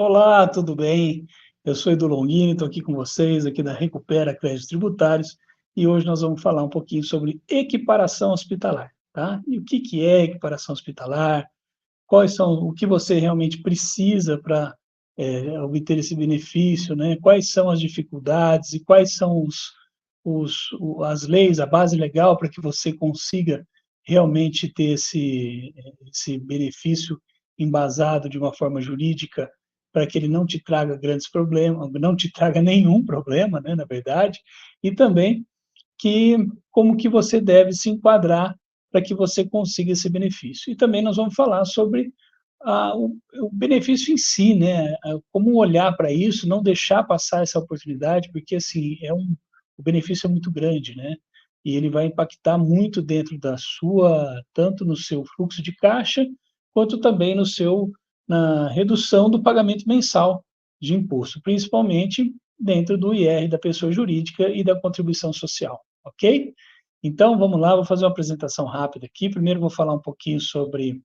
Olá, tudo bem? Eu sou Edu Longini, estou aqui com vocês, aqui da Recupera Créditos Tributários, e hoje nós vamos falar um pouquinho sobre equiparação hospitalar, tá? E o que que é equiparação hospitalar, quais são, o que você realmente precisa para obter esse benefício, né? Quais são as dificuldades e quais são as leis, a base legal para que você consiga realmente ter esse benefício embasado de uma forma jurídica, para que ele não te traga grandes problemas, não te traga nenhum problema, né, na verdade, e também que como que você deve se enquadrar para que você consiga esse benefício. E também nós vamos falar sobre o benefício em si, né, como olhar para isso, não deixar passar essa oportunidade, porque, assim, o benefício é muito grande, né, e ele vai impactar muito dentro da sua tanto no seu fluxo de caixa, quanto também na redução do pagamento mensal de imposto, principalmente dentro do IR da pessoa jurídica e da contribuição social, ok? Então, vamos lá, vou fazer uma apresentação rápida aqui. Primeiro, vou falar um pouquinho sobre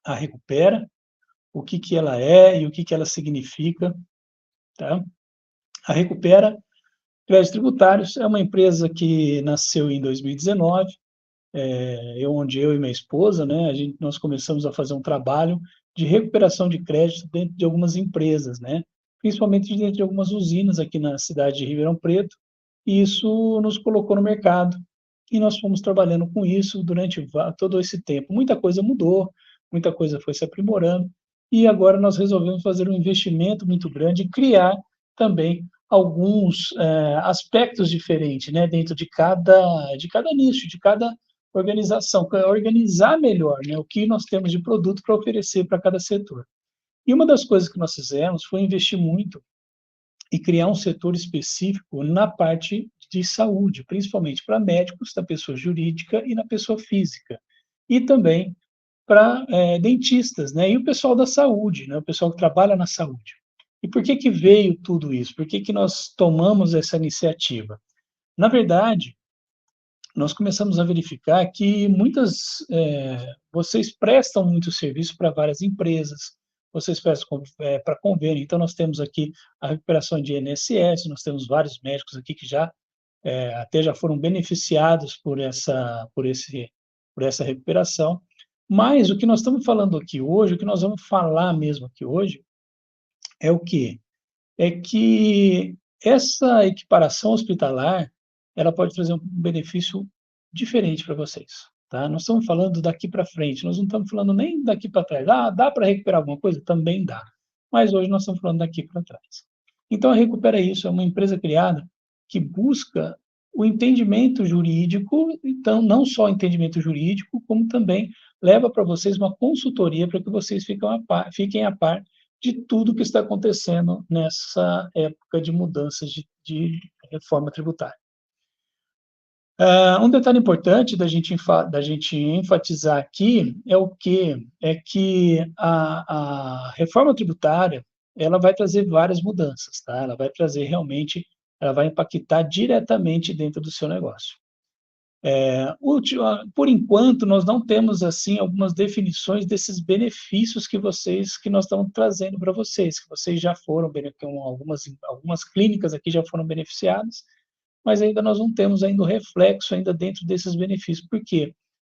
a Recupera, o que que ela é e o que que ela significa, tá? A Recupera Créditos Tributários é uma empresa que nasceu em 2019, onde eu e minha esposa, né, nós começamos a fazer um trabalho de recuperação de crédito dentro de algumas empresas, né, principalmente dentro de algumas usinas aqui na cidade de Ribeirão Preto, e isso nos colocou no mercado, e nós fomos trabalhando com isso durante todo esse tempo. Muita coisa mudou, muita coisa foi se aprimorando, e agora nós resolvemos fazer um investimento muito grande e criar também alguns aspectos diferentes, né, dentro de cada nicho, de cada organização, para organizar melhor, né, o que nós temos de produto para oferecer para cada setor. E uma das coisas que nós fizemos foi investir muito e criar um setor específico na parte de saúde, principalmente para médicos, da pessoa jurídica e na pessoa física. E também para dentistas, né? E o pessoal da saúde, né? O pessoal que trabalha na saúde. E por que que veio tudo isso? Por que que nós tomamos essa iniciativa? Na verdade, nós começamos a verificar que vocês prestam muito serviço para várias empresas, vocês prestam para convênio, então nós temos aqui a recuperação de INSS, nós temos vários médicos aqui que até já foram beneficiados por essa recuperação, mas o que nós estamos falando aqui hoje, o que nós vamos falar mesmo aqui hoje, é o quê? É que essa equiparação hospitalar, ela pode trazer um benefício diferente para vocês, tá? Nós estamos falando daqui para frente, nós não estamos falando nem daqui para trás. Ah, dá para recuperar alguma coisa? Também dá. Mas hoje nós estamos falando daqui para trás. Então, a Recupera Isso é uma empresa criada que busca o entendimento jurídico, então, não só o entendimento jurídico, como também leva para vocês uma consultoria para que vocês fiquem a par de tudo que está acontecendo nessa época de mudanças de reforma tributária. Um detalhe importante da gente enfatizar aqui é o quê? É que a reforma tributária, ela vai trazer várias mudanças, tá? Ela vai impactar diretamente dentro do seu negócio. Por enquanto, nós não temos, assim, algumas definições desses benefícios que nós estamos trazendo para vocês, que vocês já foram, algumas clínicas aqui já foram beneficiadas, mas ainda nós não temos ainda o reflexo ainda dentro desses benefícios. Por quê?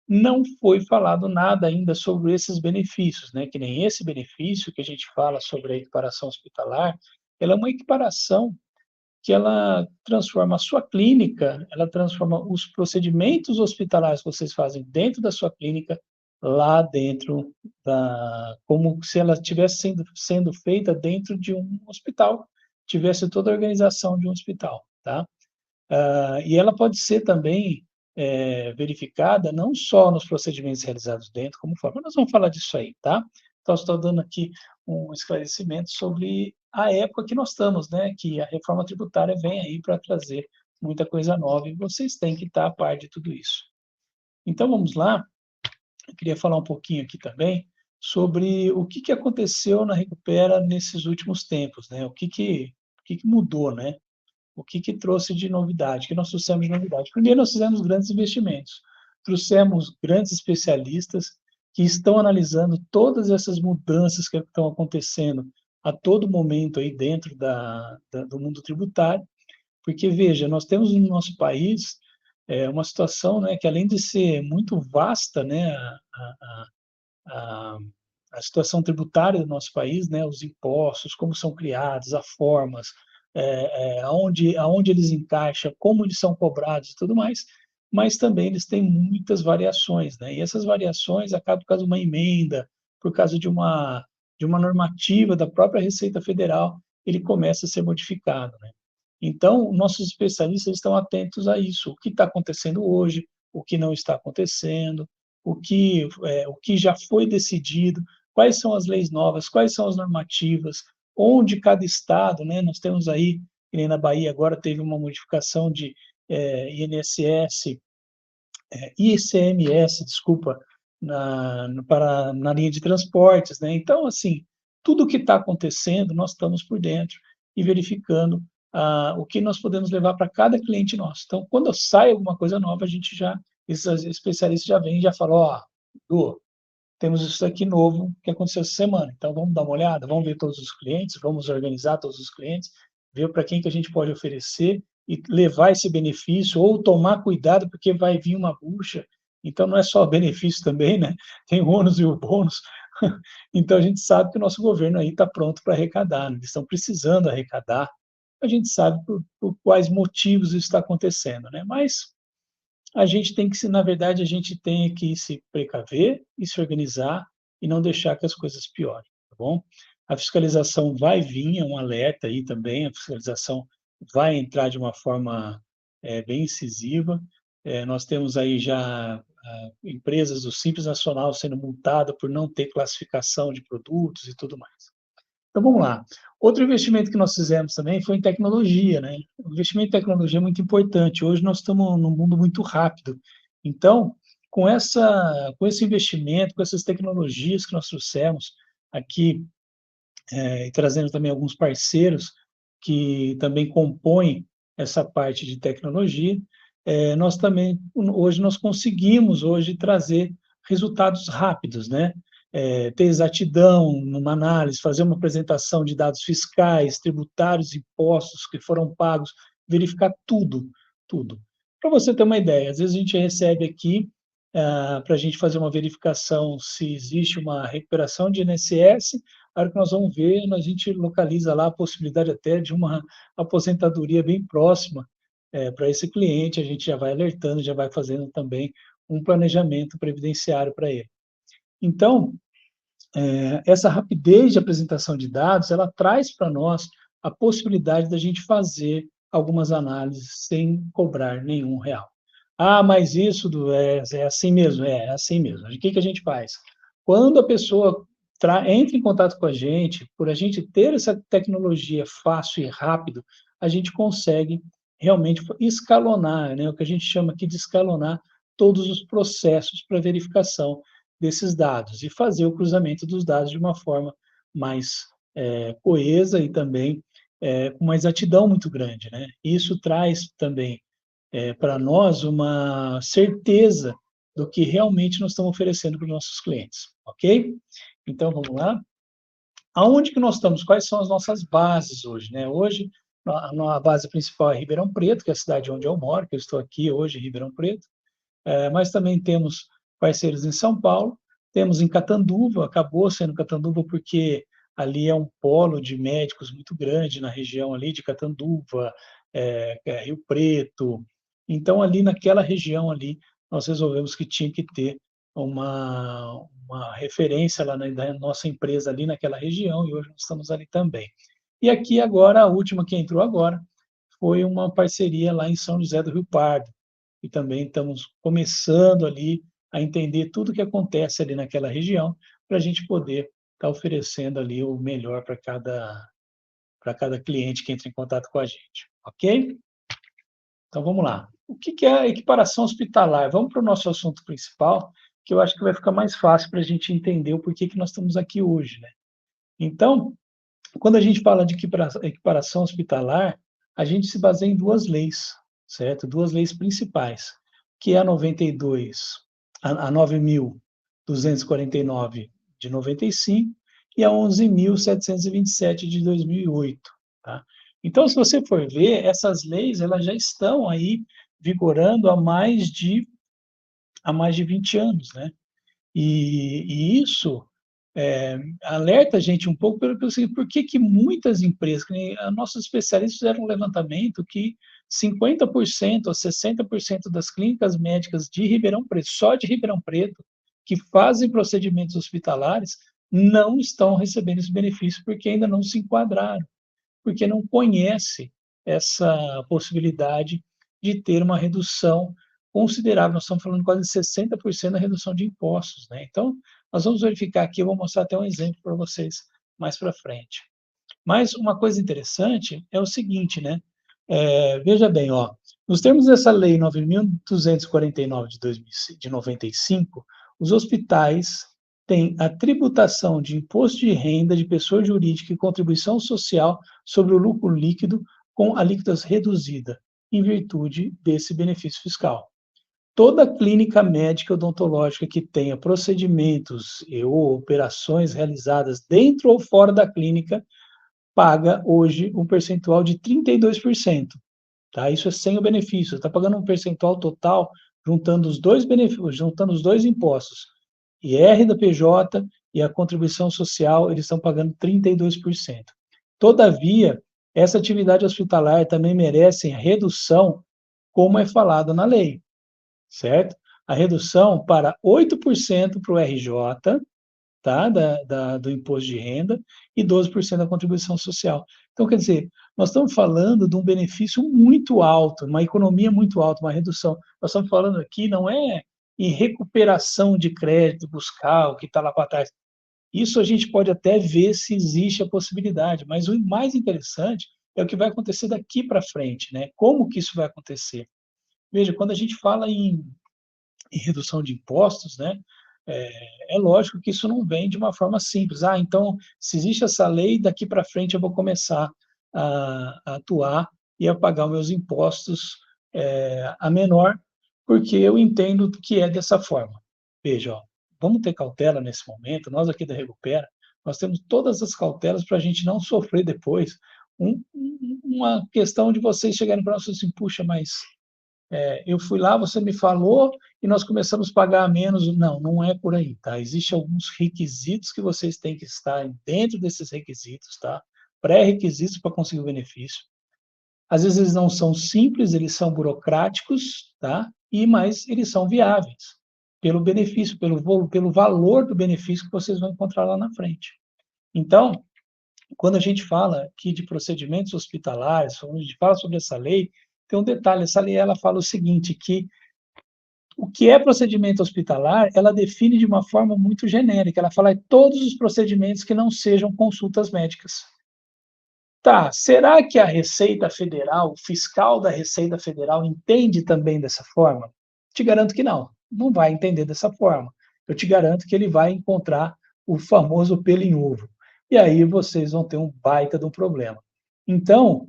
Não foi falado nada ainda sobre esses benefícios, né? Que nem esse benefício que a gente fala sobre a equiparação hospitalar, ela é uma equiparação que ela transforma a sua clínica, ela transforma os procedimentos hospitalares que vocês fazem dentro da sua clínica, lá dentro como se ela estivesse sendo feita dentro de um hospital, tivesse toda a organização de um hospital, tá? E ela pode ser também verificada não só nos procedimentos realizados dentro, como fora. Mas nós vamos falar disso aí, tá? Então, estou dando aqui um esclarecimento sobre a época que nós estamos, né? Que a reforma tributária vem aí para trazer muita coisa nova e vocês têm que estar a par de tudo isso. Então, vamos lá. Eu queria falar um pouquinho aqui também sobre o que aconteceu na Recupera nesses últimos tempos, né? O que mudou, né? O que trouxe de novidade, o que nós trouxemos de novidade? Primeiro, nós fizemos grandes investimentos, trouxemos grandes especialistas que estão analisando todas essas mudanças que estão acontecendo a todo momento aí dentro do mundo tributário, porque, veja, nós temos no nosso país uma situação, né, que além de ser muito vasta, né, a, a situação tributária do nosso país, né, os impostos, como são criados, as formas, aonde eles encaixam, como eles são cobrados e tudo mais, mas também eles têm muitas variações, né, e essas variações acabam por causa de uma emenda, por causa de uma normativa da própria Receita Federal, ele começa a ser modificado, né. Então, nossos especialistas estão atentos a isso, o que está acontecendo hoje, o que não está acontecendo, o que já foi decidido, quais são as leis novas, quais são as normativas, onde cada estado, né, nós temos aí, que nem na Bahia agora teve uma modificação de INSS, ICMS, desculpa, na linha de transportes, né? Então, assim, tudo o que está acontecendo, nós estamos por dentro e verificando o que nós podemos levar para cada cliente nosso. Então, quando sai alguma coisa nova, esses especialistas já vêm e já falam, ó, Du, temos isso aqui novo que aconteceu essa semana, então vamos dar uma olhada, vamos ver todos os clientes, vamos organizar todos os clientes, ver para quem que a gente pode oferecer e levar esse benefício, ou tomar cuidado, porque vai vir uma bucha, então não é só benefício também, né? Tem o ônus e o bônus, então a gente sabe que o nosso governo aí está pronto para arrecadar, né? Eles estão precisando arrecadar, a gente sabe por quais motivos isso está acontecendo, né? Mas a gente tem que se, na verdade, a gente tem que se precaver e se organizar e não deixar que as coisas piorem, tá bom? A fiscalização vai vir, é um alerta aí também, a fiscalização vai entrar de uma forma bem incisiva. Nós temos aí já empresas do Simples Nacional sendo multadas por não ter classificação de produtos e tudo mais. Então vamos lá. Outro investimento que nós fizemos também foi em tecnologia, né? O investimento em tecnologia é muito importante. Hoje nós estamos num mundo muito rápido. Então, com esse investimento, com essas tecnologias que nós trouxemos aqui, e trazendo também alguns parceiros que também compõem essa parte de tecnologia, nós também, hoje, nós conseguimos hoje trazer resultados rápidos, né? Ter exatidão numa análise, fazer uma apresentação de dados fiscais, tributários, impostos que foram pagos, verificar tudo, tudo. Para você ter uma ideia, às vezes a gente recebe aqui, para a gente fazer uma verificação se existe uma recuperação de INSS, a hora que nós vamos ver, a gente localiza lá a possibilidade até de uma aposentadoria bem próxima para esse cliente, a gente já vai alertando, já vai fazendo também um planejamento previdenciário para ele. Então, essa rapidez de apresentação de dados, ela traz para nós a possibilidade da gente fazer algumas análises sem cobrar nenhum real. Ah, mas isso é assim mesmo? É assim mesmo. O que, que a gente faz? Quando a pessoa entra em contato com a gente, por a gente ter essa tecnologia fácil e rápido, a gente consegue realmente escalonar, né, o que a gente chama aqui de escalonar todos os processos para verificação desses dados e fazer o cruzamento dos dados de uma forma mais coesa e também com uma exatidão muito grande, né? Isso traz também para nós uma certeza do que realmente nós estamos oferecendo para os nossos clientes, ok? Então, vamos lá. Aonde que nós estamos? Quais são as nossas bases hoje, né? Hoje, a base principal é Ribeirão Preto, que é a cidade onde eu moro, que eu estou aqui hoje em Ribeirão Preto, mas também temos parceiros em São Paulo, temos em Catanduva, acabou sendo Catanduva porque ali é um polo de médicos muito grande na região ali de Catanduva, Rio Preto. Então, ali naquela região ali, nós resolvemos que tinha que ter uma referência lá da nossa empresa ali naquela região, e hoje nós estamos ali também. E aqui agora, a última que entrou agora, foi uma parceria lá em São José do Rio Pardo, e também estamos começando ali a entender tudo o que acontece ali naquela região, para a gente poder estar oferecendo ali o melhor para cada cliente que entra em contato com a gente, ok? Então vamos lá. O que é a equiparação hospitalar? Vamos para o nosso assunto principal, que eu acho que vai ficar mais fácil para a gente entender o porquê que nós estamos aqui hoje, né? Então, quando a gente fala de equiparação hospitalar, a gente se baseia em duas leis, certo? Duas leis principais, que é a 92, a 9.249 de 95 e a 11.727 de 2008, tá? Então, se você for ver, essas leis elas já estão aí vigorando há mais de 20 anos, né? E isso alerta a gente um pouco pelo seguinte, por que que muitas empresas, que nem nossos especialistas fizeram um levantamento que 50% a 60% das clínicas médicas de Ribeirão Preto, só de Ribeirão Preto, que fazem procedimentos hospitalares, não estão recebendo esse benefício porque ainda não se enquadraram, porque não conhece essa possibilidade de ter uma redução considerável. Nós estamos falando quase de 60% da redução de impostos, né? Então, nós vamos verificar aqui, eu vou mostrar até um exemplo para vocês mais para frente. Mas uma coisa interessante é o seguinte, né? Veja bem, ó, nos termos dessa lei 9.249 de 95, os hospitais têm a tributação de imposto de renda de pessoa jurídica e contribuição social sobre o lucro líquido com alíquotas reduzida, em virtude desse benefício fiscal. Toda clínica médica odontológica que tenha procedimentos ou operações realizadas dentro ou fora da clínica paga hoje um percentual de 32%, tá? Isso é sem o benefício, está pagando um percentual total, juntando os dois benefícios, juntando os dois impostos, IR da PJ e a contribuição social, eles estão pagando 32%. Todavia, essa atividade hospitalar também merece redução, como é falado na lei, certo? A redução para 8% para o RJ, tá? Do imposto de renda e 12% da contribuição social. Então, quer dizer, nós estamos falando de um benefício muito alto, uma economia muito alta, uma redução. Nós estamos falando aqui, não é em recuperação de crédito, buscar o que está lá para trás. Isso a gente pode até ver se existe a possibilidade, mas o mais interessante é o que vai acontecer daqui para frente, né? Como que isso vai acontecer? Veja, quando a gente fala em redução de impostos, né? Lógico que isso não vem de uma forma simples. Ah, então, se existe essa lei, daqui para frente eu vou começar a atuar e a pagar os meus impostos a menor, porque eu entendo que é dessa forma. Veja, ó, vamos ter cautela nesse momento. Nós aqui da Recupera, nós temos todas as cautelas para a gente não sofrer depois uma questão de vocês chegarem para nós e assim, puxa, mas eu fui lá, você me falou e nós começamos a pagar menos. Não, não é por aí, tá? Existem alguns requisitos que vocês têm que estar dentro desses requisitos, tá? Pré-requisitos para conseguir o benefício. Às vezes eles não são simples, eles são burocráticos, tá? Mas eles são viáveis pelo benefício, pelo valor do benefício que vocês vão encontrar lá na frente. Então, quando a gente fala aqui de procedimentos hospitalares, quando a gente fala sobre essa lei, tem um detalhe, essa lei ela fala o seguinte, que o que é procedimento hospitalar, ela define de uma forma muito genérica, ela fala todos os procedimentos que não sejam consultas médicas. Tá, será que a Receita Federal, o fiscal da Receita Federal entende também dessa forma? Te garanto que não, não vai entender dessa forma. Eu te garanto que ele vai encontrar o famoso pelo em ovo. E aí vocês vão ter um baita de um problema. Então,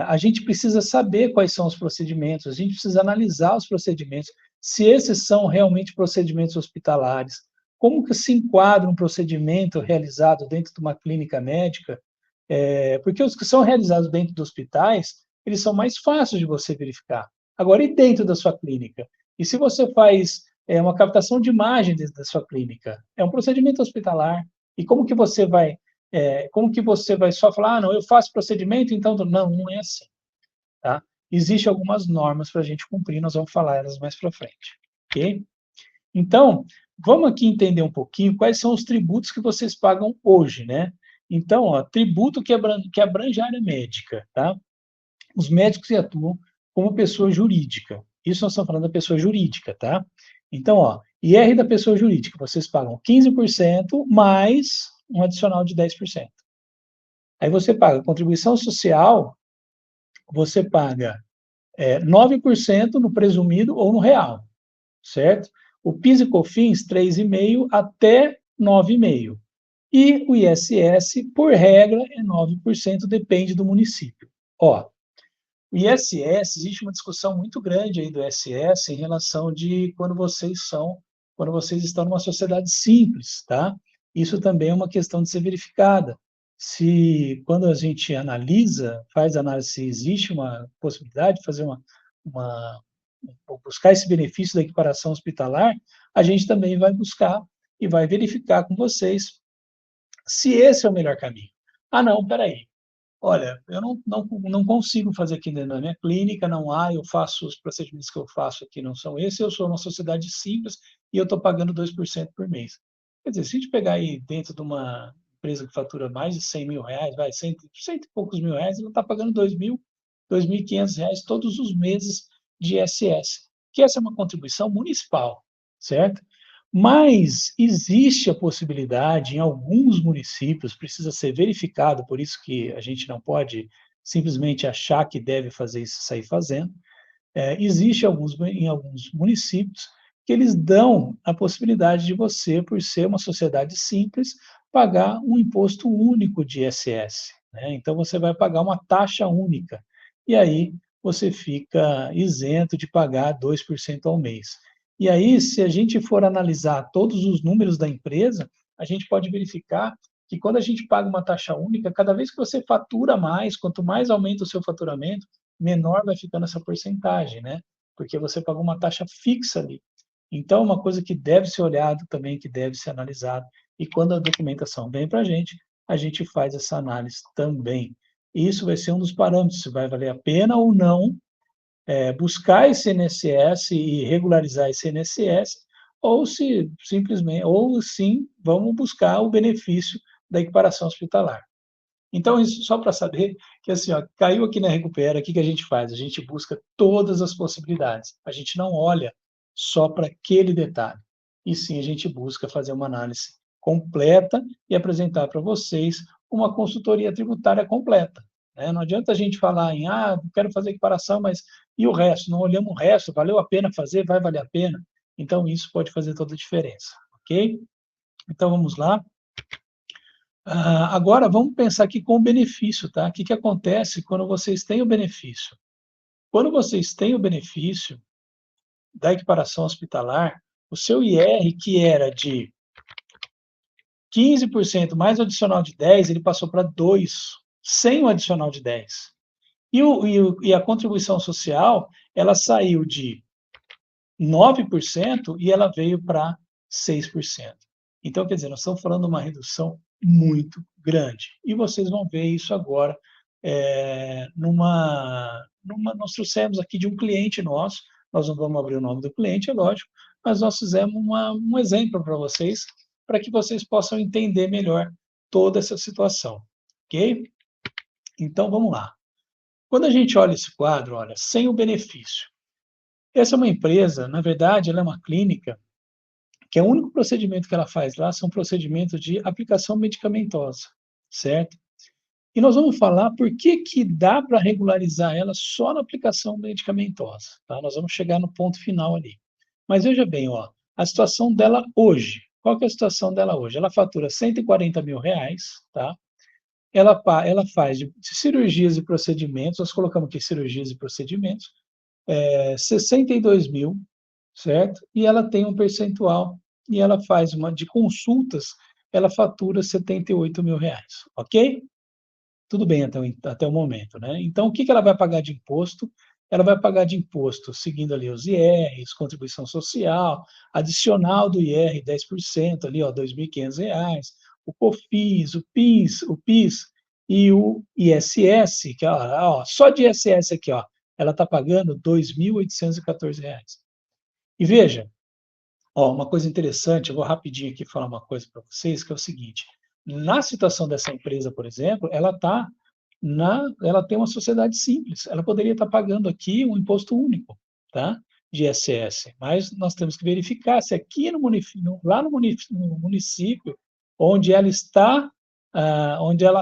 a gente precisa saber quais são os procedimentos, a gente precisa analisar os procedimentos, se esses são realmente procedimentos hospitalares, como que se enquadra um procedimento realizado dentro de uma clínica médica, porque os que são realizados dentro de hospitais, eles são mais fáceis de você verificar. Agora, e dentro da sua clínica? E se você faz uma captação de imagem dentro da sua clínica? É um procedimento hospitalar. E como que você vai só falar, ah, não, eu faço procedimento, então... Não, não é assim, tá? Existem algumas normas para a gente cumprir, nós vamos falar elas mais para frente, ok? Então, vamos aqui entender um pouquinho quais são os tributos que vocês pagam hoje, né? Então, ó, tributo que abrange a área médica, tá? Os médicos que atuam como pessoa jurídica. Isso nós estamos falando da pessoa jurídica, tá? Então, ó, IR da pessoa jurídica, vocês pagam 15% mais um adicional de 10%. Aí você paga contribuição social, você paga 9% no presumido ou no real, certo? O PIS e COFINS, 3,5% até 9,5%. E o ISS, por regra, é 9%, depende do município. Ó, o ISS, existe uma discussão muito grande aí do ISS em relação de quando vocês estão numa sociedade simples, tá? isso também é uma questão de ser verificada. Se, quando a gente analisa, faz análise se existe uma possibilidade de fazer uma buscar esse benefício da equiparação hospitalar, a gente também vai buscar e vai verificar com vocês se esse é o melhor caminho. Ah, não, espera aí. Olha, eu não consigo fazer aqui dentro da minha clínica, não há, eu faço os procedimentos que eu faço aqui não são esses, eu sou uma sociedade simples e eu estou pagando 2% por mês. Quer dizer, se a gente pegar aí dentro de uma empresa que fatura mais de 100 mil reais, vai, cento e poucos mil reais, ela está pagando 2.500 reais todos os meses de ISS, que essa é uma contribuição municipal, certo? Mas existe a possibilidade, em alguns municípios, precisa ser verificado, por isso que a gente não pode simplesmente achar que deve fazer isso e sair fazendo. Existe em alguns municípios que eles dão a possibilidade de você, por ser uma sociedade simples, pagar um imposto único de ISS, né? Então, você vai pagar uma taxa única, e aí você fica isento de pagar 2% ao mês. E aí, se a gente for analisar todos os números da empresa, a gente pode verificar que quando a gente paga uma taxa única, cada vez que você fatura mais, quanto mais aumenta o seu faturamento, menor vai ficando essa porcentagem, né? Porque você pagou uma taxa fixa ali. Então, uma coisa que deve ser olhado também, que deve ser analisado, e quando a documentação vem para a gente faz essa análise também. E isso vai ser um dos parâmetros, se vai valer a pena ou não buscar esse INSS e regularizar esse INSS, ou se simplesmente, ou sim, vamos buscar o benefício da equiparação hospitalar. Então, isso só para saber que, assim, ó, caiu aqui na Recupera, o que a gente faz? A gente busca todas as possibilidades. A gente não olha só para aquele detalhe. E sim, a gente busca fazer uma análise completa e apresentar para vocês uma consultoria tributária completa, né? Não adianta a gente falar em, quero fazer equiparação, mas e o resto? Não olhamos o resto, valeu a pena fazer? Vai valer a pena? Então, isso pode fazer toda a diferença, ok? Então, vamos lá. Agora, vamos pensar aqui com o benefício, tá? O que acontece quando vocês têm o benefício? Quando vocês têm o benefício da equiparação hospitalar, o seu IR, que era de 15% mais o adicional de 10%, ele passou para 2%, sem o adicional de 10%. E a contribuição social, ela saiu de 9% e ela veio para 6%. Então, quer dizer, nós estamos falando de uma redução muito grande. E vocês vão ver isso agora. Nós trouxemos aqui de um cliente nosso, nós não vamos abrir o nome do cliente, é lógico, mas nós fizemos um exemplo para vocês, para que vocês possam entender melhor toda essa situação, ok? Então, vamos lá. Quando a gente olha esse quadro, olha, sem o benefício, essa é uma empresa, na verdade, ela é uma clínica, que é o único procedimento que ela faz lá são procedimentos de aplicação medicamentosa, certo? E nós vamos falar por que dá para regularizar ela só na aplicação medicamentosa, tá? Nós vamos chegar no ponto final ali. Mas veja bem, ó, a situação dela hoje. Qual que é a situação dela hoje? Ela fatura 140 mil reais, tá? Ela faz de cirurgias e procedimentos, nós colocamos aqui cirurgias e procedimentos, 62 mil, certo? E ela tem um percentual, e ela faz de consultas, ela fatura 78 mil reais, ok? Tudo bem até o momento, né? Então, o que ela vai pagar de imposto? Ela vai pagar de imposto seguindo ali os IRs, contribuição social, adicional do IR 10% ali, ó, R$ 2.500, o COFINS, o PIS e o ISS, que ó, só de ISS aqui, ó, ela está pagando R$ 2.814. E veja, ó, uma coisa interessante, eu vou rapidinho aqui falar uma coisa para vocês, que é o seguinte: na situação dessa empresa, por exemplo, ela tem uma sociedade simples, ela poderia estar pagando aqui um imposto único, tá? De ISS, mas nós temos que verificar se aqui lá no município onde ela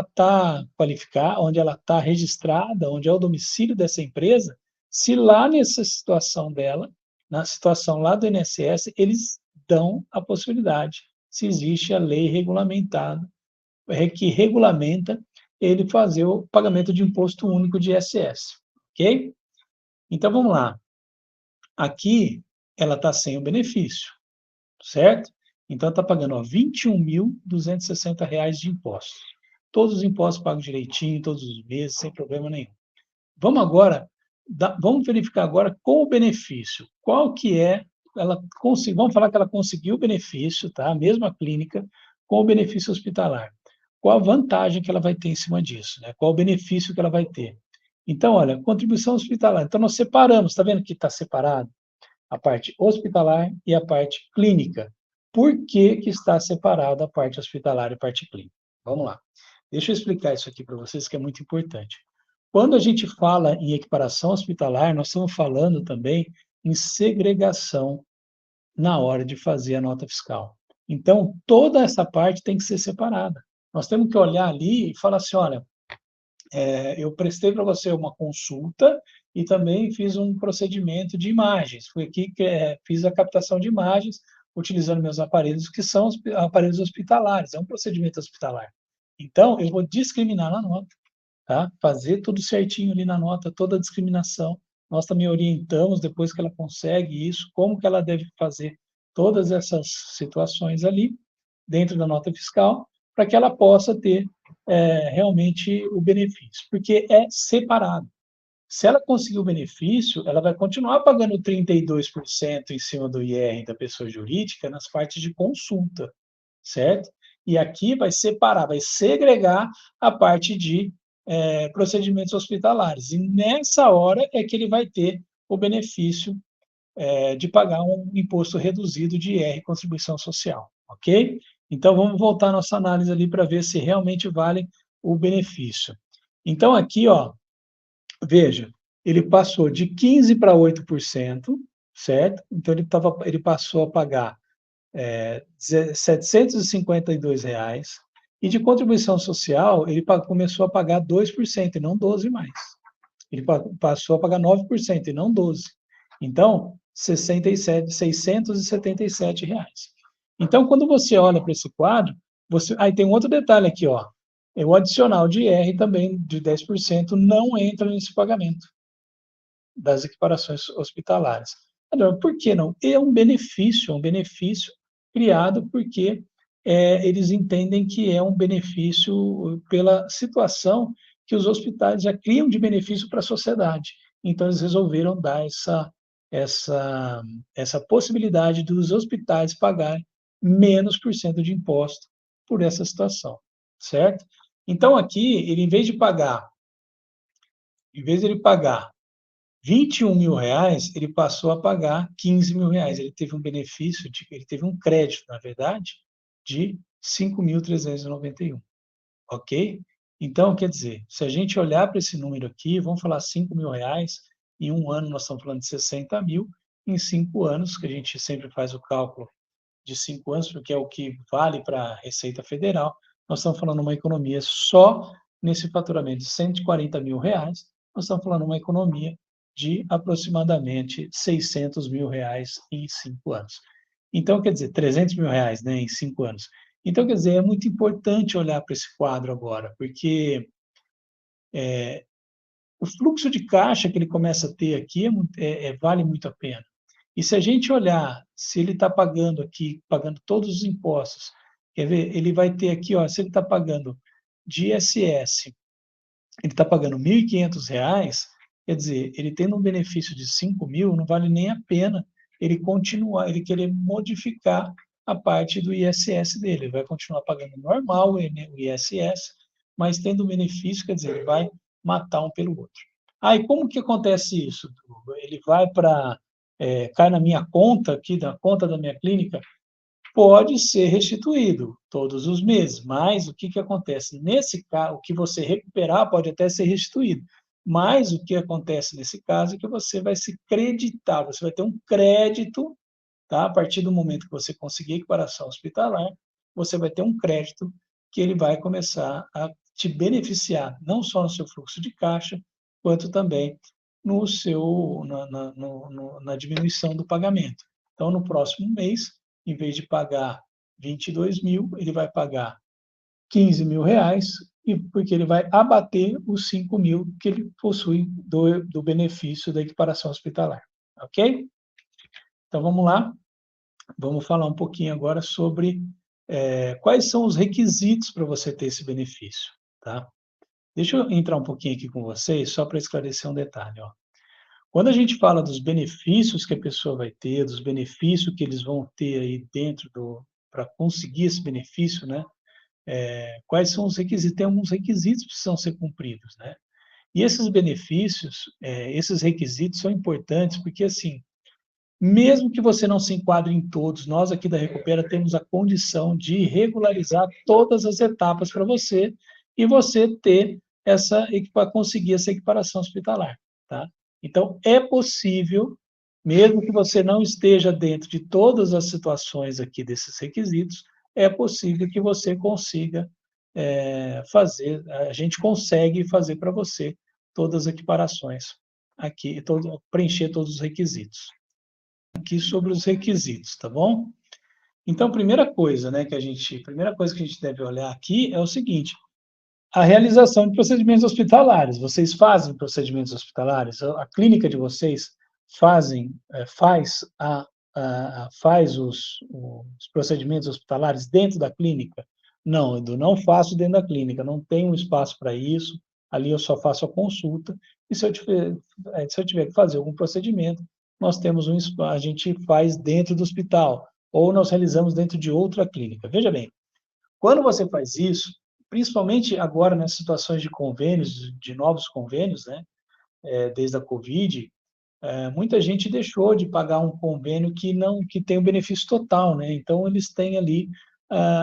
está qualificada, onde ela está registrada, onde é o domicílio dessa empresa, se lá nessa situação dela, na situação lá do INSS, eles dão a possibilidade, se existe a lei regulamentada, que regulamenta ele fazer o pagamento de imposto único de ISS, ok? Então, vamos lá. Aqui, ela está sem o benefício, certo? Então, está pagando R$ 21.260 de impostos. Todos os impostos pagos direitinho, todos os meses, sem problema nenhum. Vamos agora, vamos verificar agora qual o benefício. Qual que é, vamos falar que ela conseguiu o benefício, tá? A mesma clínica, com o benefício hospitalar. Qual a vantagem que ela vai ter em cima disso, né? Qual o benefício que ela vai ter? Então, olha, contribuição hospitalar. Então, nós separamos, está vendo que está separado? A parte hospitalar e a parte clínica. Por que que está separada a parte hospitalar e a parte clínica? Vamos lá. Deixa eu explicar isso aqui para vocês, que é muito importante. Quando a gente fala em equiparação hospitalar, nós estamos falando também em segregação na hora de fazer a nota fiscal. Então, toda essa parte tem que ser separada. Nós temos que olhar ali e falar assim, olha, eu prestei para você uma consulta e também fiz um procedimento de imagens. Fui aqui que fiz a captação de imagens utilizando meus aparelhos, que são os aparelhos hospitalares, é um procedimento hospitalar. Então, eu vou discriminar na nota, tá? Fazer tudo certinho ali na nota, toda a discriminação. Nós também orientamos, depois que ela consegue isso, como que ela deve fazer todas essas situações ali, dentro da nota fiscal, para que ela possa ter realmente o benefício, porque é separado. Se ela conseguir o benefício, ela vai continuar pagando 32% em cima do IR da pessoa jurídica nas partes de consulta, certo? E aqui vai separar, vai segregar a parte de procedimentos hospitalares. E nessa hora é que ele vai ter o benefício de pagar um imposto reduzido de IR, contribuição social, ok? Então, vamos voltar à nossa análise ali para ver se realmente vale o benefício. Então, aqui, ó, veja, ele passou de 15% para 8%, certo? Então, ele passou a pagar R$ 752, e de contribuição social, ele começou a pagar 2% e não 12% mais. Ele passou a pagar 9% e não 12%. Então, R$ 677. Então, quando você olha para esse quadro, aí tem um outro detalhe aqui, ó. O adicional de IR também de 10% não entra nesse pagamento das equiparações hospitalares. Agora, por que não? É um benefício criado porque eles entendem que é um benefício pela situação que os hospitais já criam de benefício para a sociedade. Então, eles resolveram dar essa possibilidade dos hospitais pagarem menos por cento de imposto por essa situação, certo? Então, aqui, ele, em vez de ele pagar R$ 21.000, ele passou a pagar R$ 15.000. Ele teve um benefício, ele teve um crédito, na verdade, de R$ 5.391, ok? Então, quer dizer, se a gente olhar para esse número aqui, vamos falar R$ 5.000, em um ano nós estamos falando de 60 mil, em 5 anos, que a gente sempre faz o cálculo de 5 anos, porque é o que vale para a Receita Federal, nós estamos falando uma economia só nesse faturamento de R$ 140.000, nós estamos falando uma economia de aproximadamente R$ 600.000 em 5 anos. Então, quer dizer, R$ 300.000, né, em 5 anos. Então, quer dizer, é muito importante olhar para esse quadro agora, porque o fluxo de caixa que ele começa a ter aqui vale muito a pena. E se a gente olhar, se ele está pagando aqui, pagando todos os impostos, quer ver, ele vai ter aqui, ó, se ele está pagando de ISS, ele está pagando R$ 1.500, quer dizer, ele tendo um benefício de 5 mil, não vale nem a pena ele continuar, ele querer modificar a parte do ISS dele. Ele vai continuar pagando normal o ISS, mas tendo benefício, quer dizer, ele vai matar um pelo outro. Aí, como que acontece isso? Ele vai para, cai na minha conta aqui, na conta da minha clínica, pode ser restituído todos os meses, mas o que que acontece? Nesse caso, o que você recuperar pode até ser restituído, mas o que acontece nesse caso é que você vai se creditar, você vai ter um crédito, tá? A partir do momento que você conseguir equiparação hospitalar, você vai ter um crédito que ele vai começar a te beneficiar, não só no seu fluxo de caixa, quanto também no seu, na diminuição do pagamento. Então, no próximo mês, em vez de pagar 22 mil, ele vai pagar 15 mil reais, porque ele vai abater os 5 mil que ele possui do benefício da equiparação hospitalar. Ok? Então, vamos lá. vamos falar um pouquinho agora sobre quais são os requisitos para você ter esse benefício, tá? Deixa eu entrar um pouquinho aqui com vocês, só para esclarecer um detalhe, ó. Quando a gente fala dos benefícios que a pessoa vai ter, dos benefícios que eles vão ter aí dentro para conseguir esse benefício, né? Quais são os requisitos? Tem alguns requisitos que precisam ser cumpridos, né? E esses benefícios, esses requisitos são importantes porque, assim, mesmo que você não se enquadre em todos, nós aqui da Recupera temos a condição de regularizar todas as etapas para você e você ter para conseguir essa equiparação hospitalar, tá? Então, é possível, mesmo que você não esteja dentro de todas as situações aqui desses requisitos, é possível que você consiga fazer, a gente consegue fazer para você todas as equiparações aqui, preencher todos os requisitos aqui sobre os requisitos, tá bom? Então, primeira coisa que a gente deve olhar aqui é o seguinte: a realização de procedimentos hospitalares. Vocês fazem procedimentos hospitalares? A clínica de vocês faz os procedimentos hospitalares dentro da clínica? Não, Edu, não faço dentro da clínica, não tenho um espaço para isso, ali eu só faço a consulta, e se eu tiver que fazer algum procedimento, a gente faz dentro do hospital, ou nós realizamos dentro de outra clínica. Veja bem, quando você faz isso, principalmente agora nas situações de convênios, de novos convênios, né, desde a Covid, muita gente deixou de pagar um convênio que tem o benefício total, né? Então eles têm ali,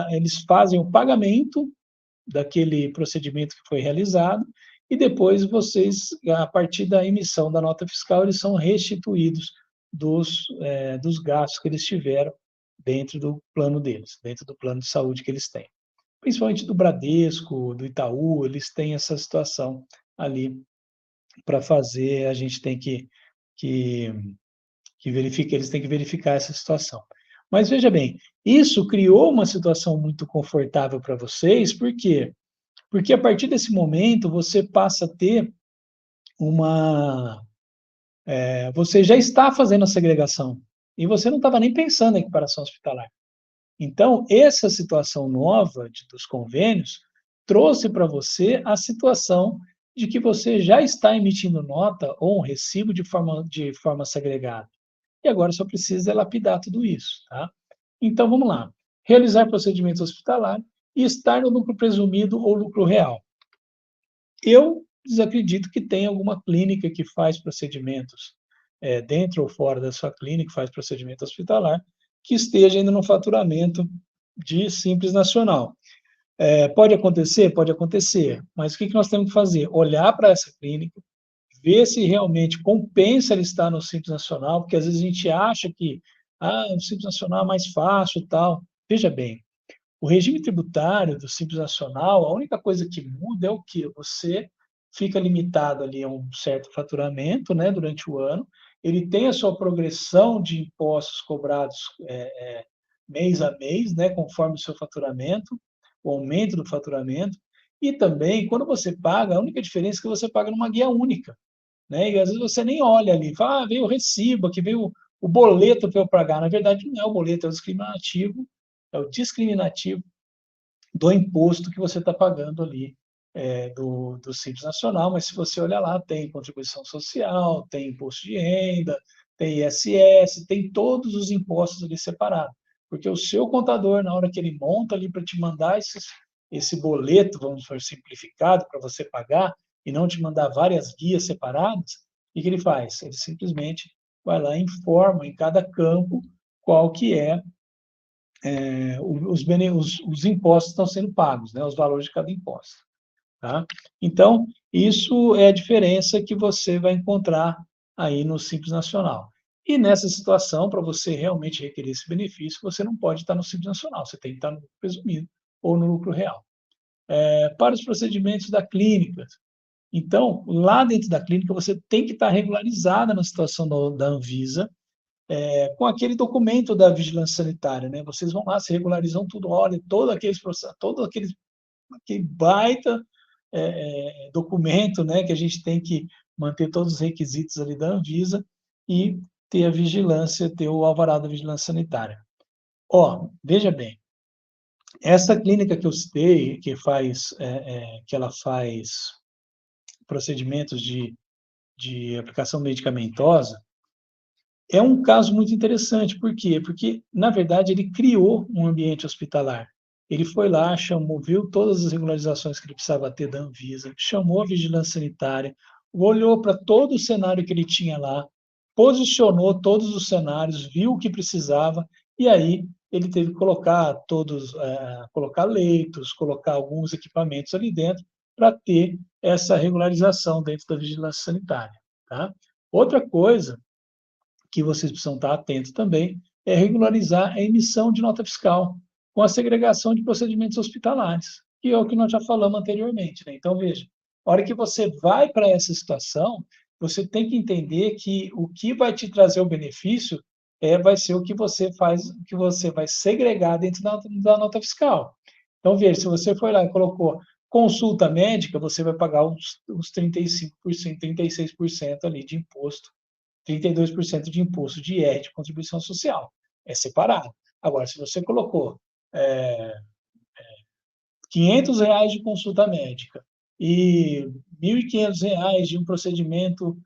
eles fazem o pagamento daquele procedimento que foi realizado e depois vocês, a partir da emissão da nota fiscal, eles são restituídos dos gastos que eles tiveram dentro do plano deles, dentro do plano de saúde que eles têm. Principalmente do Bradesco, do Itaú, eles têm essa situação ali para fazer, a gente tem que, que verificar, eles têm que verificar essa situação. Mas veja bem, isso criou uma situação muito confortável para vocês, por quê? Porque a partir desse momento você passa a ter você já está fazendo a segregação, e você não estava nem pensando em equiparação hospitalar. Então, essa situação nova dos convênios trouxe para você a situação de que você já está emitindo nota ou um recibo de forma segregada. E agora só precisa lapidar tudo isso, tá? Então, vamos lá. Realizar procedimento hospitalar e estar no lucro presumido ou lucro real. Eu desacredito que tem alguma clínica que faz procedimentos dentro ou fora da sua clínica, faz procedimento hospitalar, que esteja ainda no faturamento de Simples Nacional. Pode acontecer? Pode acontecer, mas o que nós temos que fazer? Olhar para essa clínica, ver se realmente compensa ele estar no Simples Nacional, porque às vezes a gente acha que o Simples Nacional é mais fácil e tal. Veja bem, o regime tributário do Simples Nacional, a única coisa que muda é o que? Você fica limitado ali a um certo faturamento, né, durante o ano, ele tem a sua progressão de impostos cobrados mês a mês, né, conforme o seu faturamento, o aumento do faturamento, e também, quando você paga, a única diferença é que você paga numa guia única, né, e às vezes você nem olha ali, fala, veio o recibo, aqui veio o boleto para eu pagar. Na verdade, não é o boleto, é o discriminativo do imposto que você está pagando ali do Simples Nacional, mas se você olhar lá, tem contribuição social, tem imposto de renda, tem ISS, tem todos os impostos ali separados, porque o seu contador, na hora que ele monta ali para te mandar esse boleto, vamos dizer, simplificado, para você pagar, e não te mandar várias guias separadas, o que ele faz? Ele simplesmente vai lá e informa em cada campo qual que é os impostos estão sendo pagos, né, os valores de cada imposto. Tá? Então, isso é a diferença que você vai encontrar aí no Simples Nacional. E nessa situação, para você realmente requerer esse benefício, você não pode estar no Simples Nacional, você tem que estar no lucro presumido ou no lucro real. Para os procedimentos da clínica, então, lá dentro da clínica, você tem que estar regularizada na situação da Anvisa, com aquele documento da vigilância sanitária, né? Vocês vão lá, se regularizam tudo, olha, todo aquele baita documento, né? Que a gente tem que manter todos os requisitos ali da Anvisa e ter a vigilância, ter o alvará da vigilância sanitária. Veja bem, essa clínica que eu citei, que ela faz procedimentos de aplicação medicamentosa, é um caso muito interessante. Por quê? Porque, na verdade, ele criou um ambiente hospitalar. Ele foi lá, chamou, viu todas as regularizações que ele precisava ter da Anvisa, chamou a vigilância sanitária, olhou para todo o cenário que ele tinha lá, posicionou todos os cenários, viu o que precisava, e aí ele teve que colocar leitos, colocar alguns equipamentos ali dentro para ter essa regularização dentro da vigilância sanitária, tá? Outra coisa que vocês precisam estar atentos também é regularizar a emissão de nota fiscal com a segregação de procedimentos hospitalares, que é o que nós já falamos anteriormente, né? Então, veja, a hora que você vai para essa situação, você tem que entender que o que vai te trazer o benefício vai ser o que você faz, o que você vai segregar dentro da nota fiscal. Então, veja, se você foi lá e colocou consulta médica, você vai pagar os 35%, 36% ali de imposto, 32% de imposto de IR, de contribuição social. É separado. Agora, se você colocou R$ 500 de consulta médica e R$ 1.500 de um procedimento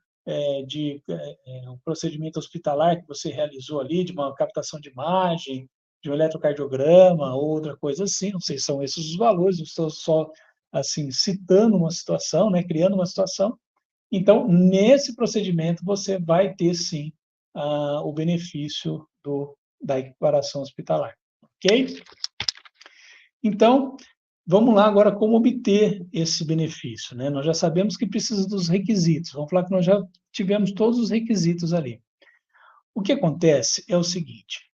um procedimento hospitalar que você realizou ali, de uma captação de imagem, de um eletrocardiograma ou outra coisa assim, não sei se são esses os valores, eu estou só assim citando uma situação, né, criando uma situação. Então, nesse procedimento, você vai ter, sim, o benefício da equiparação hospitalar, ok? Então, vamos lá agora como obter esse benefício, né? Nós já sabemos que precisa dos requisitos, vamos falar que nós já tivemos todos os requisitos ali. O que acontece é o seguinte,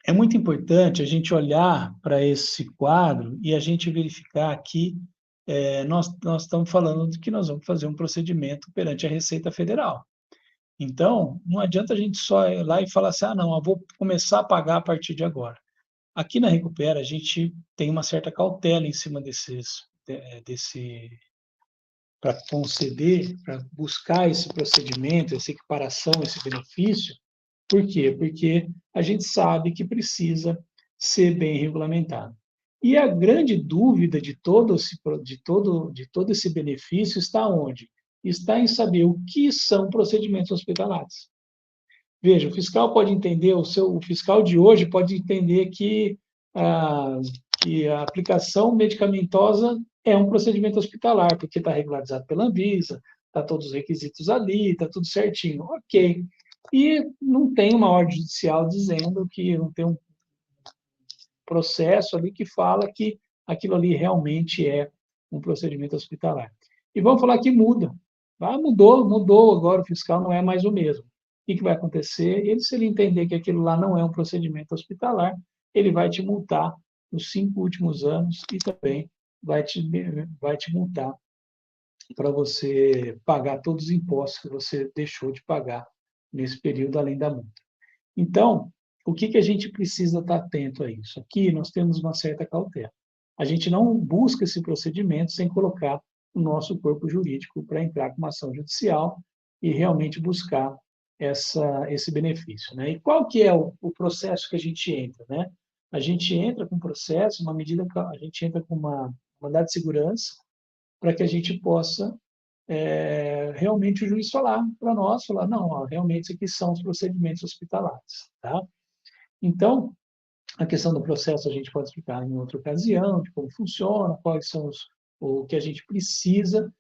é muito importante a gente olhar para esse quadro e a gente verificar que nós estamos falando de que nós vamos fazer um procedimento perante a Receita Federal. Então, não adianta a gente só ir lá e falar assim, não, eu vou começar a pagar a partir de agora. Aqui na Recupera, a gente tem uma certa cautela em cima para conceder, para buscar esse procedimento, essa equiparação, esse benefício. Por quê? Porque a gente sabe que precisa ser bem regulamentado. E a grande dúvida de todo esse benefício está onde? Está em saber o que são procedimentos hospitalares. Veja, o fiscal pode entender, o fiscal de hoje pode entender que a aplicação medicamentosa é um procedimento hospitalar, porque está regularizado pela Anvisa, está todos os requisitos ali, está tudo certinho, ok. E não tem uma ordem judicial dizendo que não tem um processo ali que fala que aquilo ali realmente é um procedimento hospitalar. E vamos falar que muda. Mudou, agora o fiscal não é mais o mesmo. O que vai acontecer? Ele, se ele entender que aquilo lá não é um procedimento hospitalar, ele vai te multar nos 5 últimos anos e também vai te multar para você pagar todos os impostos que você deixou de pagar nesse período, além da multa. Então, o que a gente precisa estar atento a isso? Aqui nós temos uma certa cautela. A gente não busca esse procedimento sem colocar o nosso corpo jurídico para entrar com uma ação judicial e realmente buscar esse benefício, né? E qual que é o processo que a gente entra, né? A gente entra com processo, a gente entra com uma mandado de segurança para que a gente possa realmente o juiz falar, não, ó, realmente isso aqui são os procedimentos hospitalares, tá? Então, a questão do processo a gente pode explicar em outra ocasião, de como funciona, quais são o que a gente precisa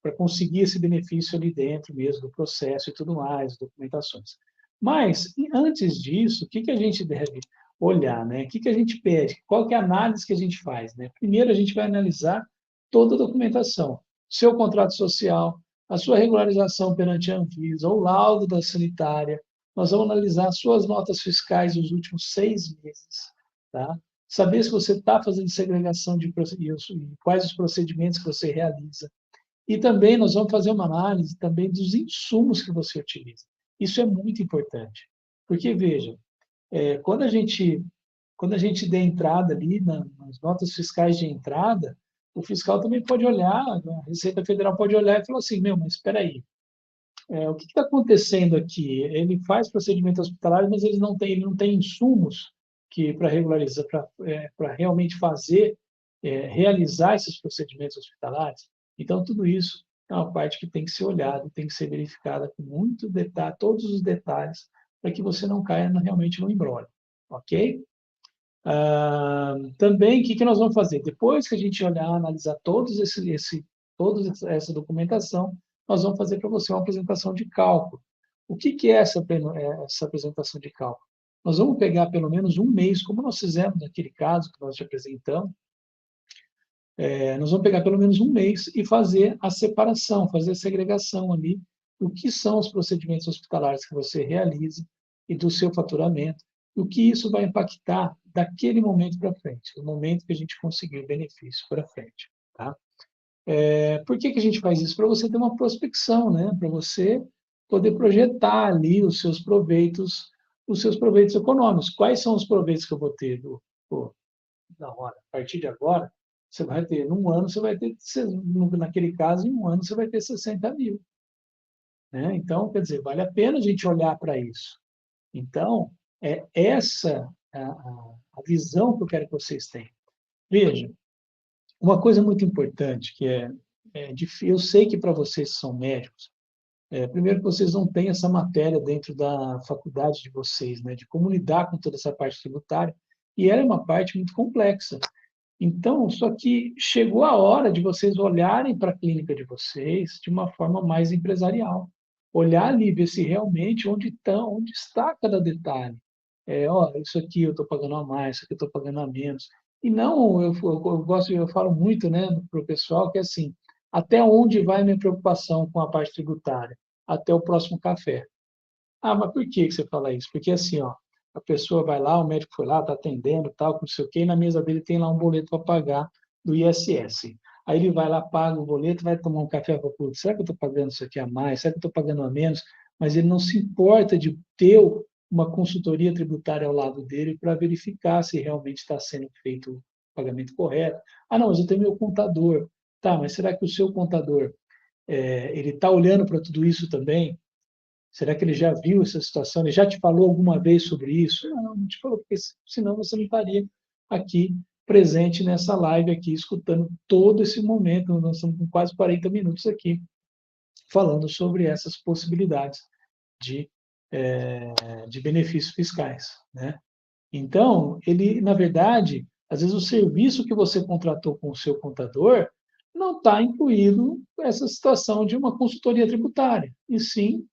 para conseguir esse benefício ali dentro mesmo do processo e tudo mais, documentações. Mas, antes disso, o que a gente deve olhar, né? O que a gente pede? Qual que é a análise que a gente faz, né? Primeiro, a gente vai analisar toda a documentação, seu contrato social, a sua regularização perante a Anvisa, o laudo da sanitária. Nós vamos analisar suas notas fiscais dos últimos 6 meses, tá? Saber se você está fazendo segregação de procedimentos, quais os procedimentos que você realiza. E também nós vamos fazer uma análise também dos insumos que você utiliza. Isso é muito importante, porque, veja, quando a gente der entrada ali nas notas fiscais de entrada, o fiscal também pode olhar, a Receita Federal pode olhar e falar assim, mas espera aí, o que está acontecendo aqui? Ele faz procedimentos hospitalares, mas ele não tem insumos que para regularizar, para realmente fazer, realizar esses procedimentos hospitalares. Então, tudo isso é uma parte que tem que ser olhada, tem que ser verificada com muito detalhe, todos os detalhes, para que você não caia realmente no imbróglio, ok? Também, o que nós vamos fazer? Depois que a gente olhar, analisar toda essa documentação, nós vamos fazer para você uma apresentação de cálculo. O que é essa apresentação de cálculo? Nós vamos pegar pelo menos um mês, como nós fizemos naquele caso que nós te apresentamos, nós vamos pegar pelo menos um mês e fazer a separação, fazer a segregação ali do que são os procedimentos hospitalares que você realiza e do seu faturamento, o que isso vai impactar daquele momento para frente, o momento que a gente conseguir o benefício para frente. Tá? Por que a gente faz isso? Para você ter uma prospecção, né? Para você poder projetar ali os seus proveitos econômicos. Quais são os proveitos que eu vou ter a partir de agora? Você vai ter, num ano, você vai ter, naquele caso, em um ano, você vai ter 60 mil. Né? Então, quer dizer, vale a pena a gente olhar para isso. Então, é essa a visão que eu quero que vocês tenham. Veja, uma coisa muito importante que eu sei que para vocês que são médicos, primeiro que vocês não têm essa matéria dentro da faculdade de vocês, né, de como lidar com toda essa parte tributária, e ela é uma parte muito complexa. Então, só que chegou a hora de vocês olharem para a clínica de vocês de uma forma mais empresarial. Olhar ali, ver se realmente onde está cada detalhe. Isso aqui eu estou pagando a mais, isso aqui eu estou pagando a menos. E não, eu falo muito, né, para o pessoal que é assim, até onde vai minha preocupação com a parte tributária? Até o próximo café. Ah, mas por que você fala isso? Porque assim, ó, a pessoa vai lá, o médico foi lá, está atendendo, tal, não sei o quê, e na mesa dele tem lá um boleto para pagar do ISS. Aí ele vai lá, paga o boleto, vai tomar um café para putz, será que eu estou pagando isso aqui a mais? Será que eu estou pagando a menos? Mas ele não se importa de ter uma consultoria tributária ao lado dele para verificar se realmente está sendo feito o pagamento correto. Ah, não, mas eu tenho meu contador. Tá, mas será que o seu contador ele está olhando para tudo isso também? Será que ele já viu essa situação? Ele já te falou alguma vez sobre isso? Não, não te falou, porque senão você não estaria aqui presente nessa live aqui, escutando todo esse momento. Nós estamos com quase 40 minutos aqui, falando sobre essas possibilidades de, de benefícios fiscais. Né? Então, ele, na verdade, às vezes o serviço que você contratou com o seu contador não está incluído essa situação de uma consultoria tributária, e sim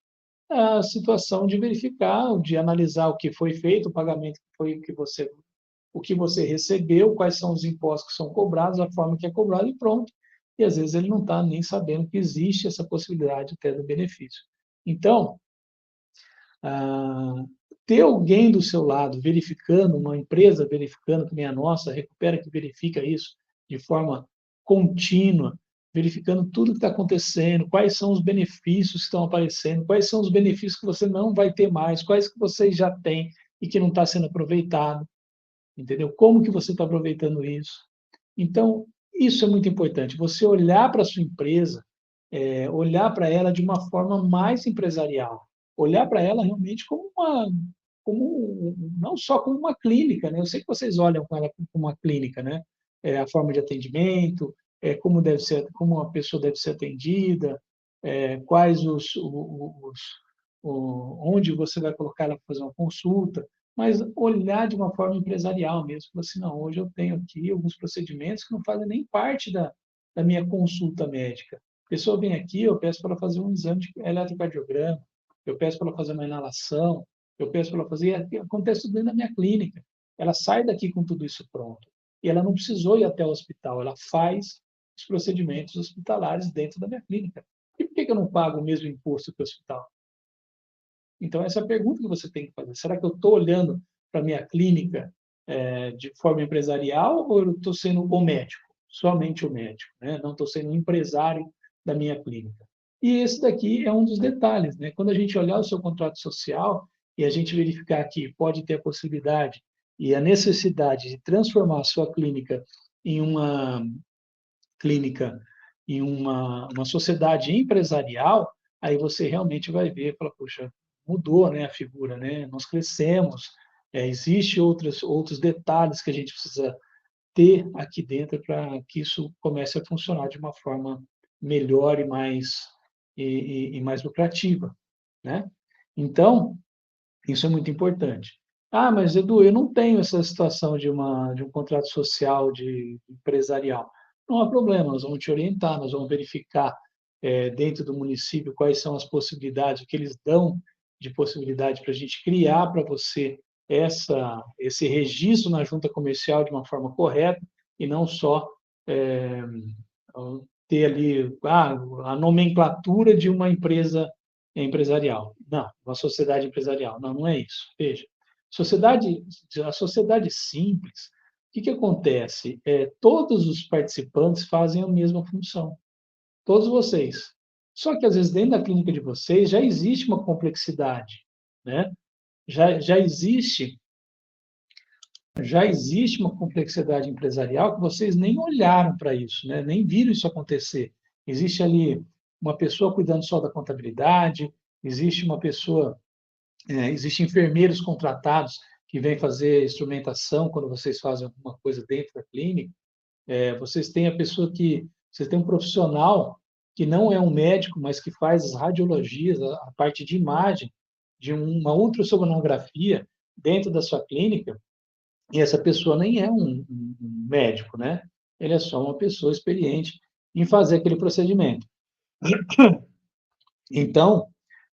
a situação de verificar, de analisar o que foi feito, o pagamento que foi o que você recebeu, quais são os impostos que são cobrados, a forma que é cobrado e pronto. E às vezes ele não está nem sabendo que existe essa possibilidade até do benefício. Então, ter alguém do seu lado verificando, uma empresa verificando, que nem a nossa, Recupera, que verifica isso de forma contínua, verificando tudo que está acontecendo, quais são os benefícios que estão aparecendo, quais são os benefícios que você não vai ter mais, quais que você já tem e que não está sendo aproveitado, entendeu? Como que você está aproveitando isso? Então, isso é muito importante, você olhar para a sua empresa, olhar para ela de uma forma mais empresarial, olhar para ela realmente não só como uma clínica, né? Eu sei que vocês olham com ela como uma clínica, né? A forma de atendimento, como deve ser, como a pessoa deve ser atendida, quais onde você vai colocar ela para fazer uma consulta, mas olhar de uma forma empresarial mesmo, assim, não, hoje eu tenho aqui alguns procedimentos que não fazem nem parte da minha consulta médica. A pessoa vem aqui, eu peço para ela fazer um exame de eletrocardiograma, eu peço para ela fazer uma inalação, eu peço para ela fazer, acontece tudo dentro da minha clínica. Ela sai daqui com tudo isso pronto. E ela não precisou ir até o hospital, ela faz os procedimentos hospitalares dentro da minha clínica. E por que eu não pago o mesmo imposto que o hospital? Então, essa é a pergunta que você tem que fazer. Será que eu estou olhando para a minha clínica de forma empresarial ou eu estou sendo o médico? Somente o médico, né? Não estou sendo o empresário da minha clínica. E esse daqui é um dos detalhes, né? Quando a gente olhar o seu contrato social e a gente verificar que pode ter a possibilidade e a necessidade de transformar a sua clínica em uma clínica, em uma sociedade empresarial, aí você realmente vai ver, fala, poxa, mudou, né, a figura, né? Nós crescemos, existe outros detalhes que a gente precisa ter aqui dentro para que isso comece a funcionar de uma forma melhor e mais lucrativa, né? Então, isso é muito importante. Ah, mas Edu, eu não tenho essa situação de um contrato social, de empresarial. Não há problema, nós vamos te orientar, nós vamos verificar dentro do município quais são as possibilidades, o que eles dão de possibilidade para a gente criar para você esse registro na junta comercial de uma forma correta e não só é, ter ali a nomenclatura de uma empresa empresarial. Não, uma sociedade empresarial. Não, não é isso. Veja, a sociedade simples, o que acontece? Todos os participantes fazem a mesma função, todos vocês. Só que, às vezes, dentro da clínica de vocês já existe uma complexidade, né? Já existe uma complexidade empresarial que vocês nem olharam para isso, né? Nem viram isso acontecer. Existe ali uma pessoa cuidando só da contabilidade, existe uma pessoa, existem enfermeiros contratados que vêm fazer instrumentação quando vocês fazem alguma coisa dentro da clínica. Vocês têm a pessoa vocês têm um profissional que não é um médico, mas que faz as radiologias, a parte de imagem, de uma ultrassonografia dentro da sua clínica, e essa pessoa nem é um médico, né? Ele é só uma pessoa experiente em fazer aquele procedimento. Então,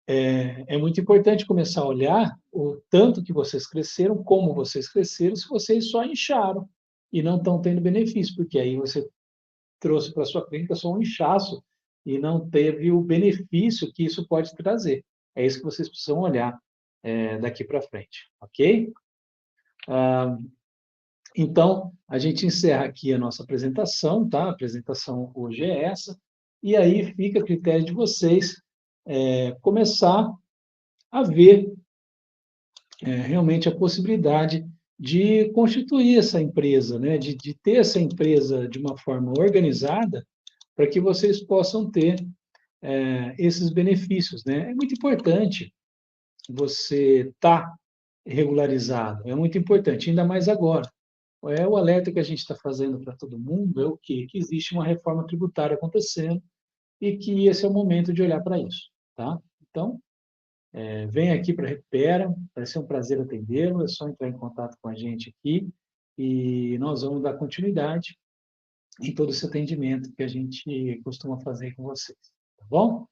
é muito importante começar a olhar o tanto que vocês cresceram, como vocês cresceram, se vocês só incharam e não estão tendo benefício, porque aí você trouxe para a sua clínica só um inchaço e não teve o benefício que isso pode trazer. É isso que vocês precisam olhar daqui para frente, ok? Então, a gente encerra aqui a nossa apresentação, tá? A apresentação hoje é essa, e aí fica a critério de vocês começar a ver realmente a possibilidade de constituir essa empresa, né? De ter essa empresa de uma forma organizada para que vocês possam ter esses benefícios, né? É muito importante você estar regularizado, é muito importante, ainda mais agora. O alerta que a gente está fazendo para todo mundo é o quê? Que existe uma reforma tributária acontecendo e que esse é o momento de olhar para isso, tá? Então, vem aqui para a Recupera, vai ser um prazer atendê-lo, é só entrar em contato com a gente aqui e nós vamos dar continuidade em todo esse atendimento que a gente costuma fazer com vocês, tá bom?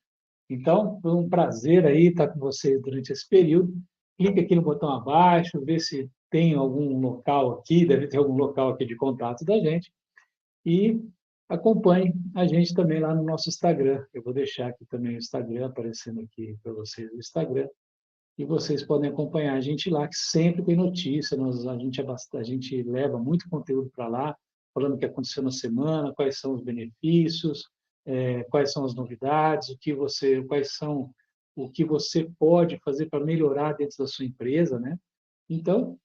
Então, foi um prazer aí estar com você durante esse período. Clique aqui no botão abaixo, vê se tem algum local aqui, deve ter algum local aqui de contato da gente. E acompanhe a gente também lá no nosso Instagram. Eu vou deixar aqui também o Instagram, aparecendo aqui para vocês o Instagram. E vocês podem acompanhar a gente lá, que sempre tem notícia. A gente leva muito conteúdo para lá, falando o que aconteceu na semana, quais são os benefícios, quais são as novidades, o que você pode fazer para melhorar dentro da sua empresa, né? Então,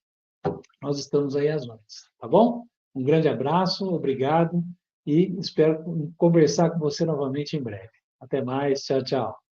nós estamos aí às ordens, tá bom? Um grande abraço, obrigado e espero conversar com você novamente em breve. Até mais, tchau, tchau.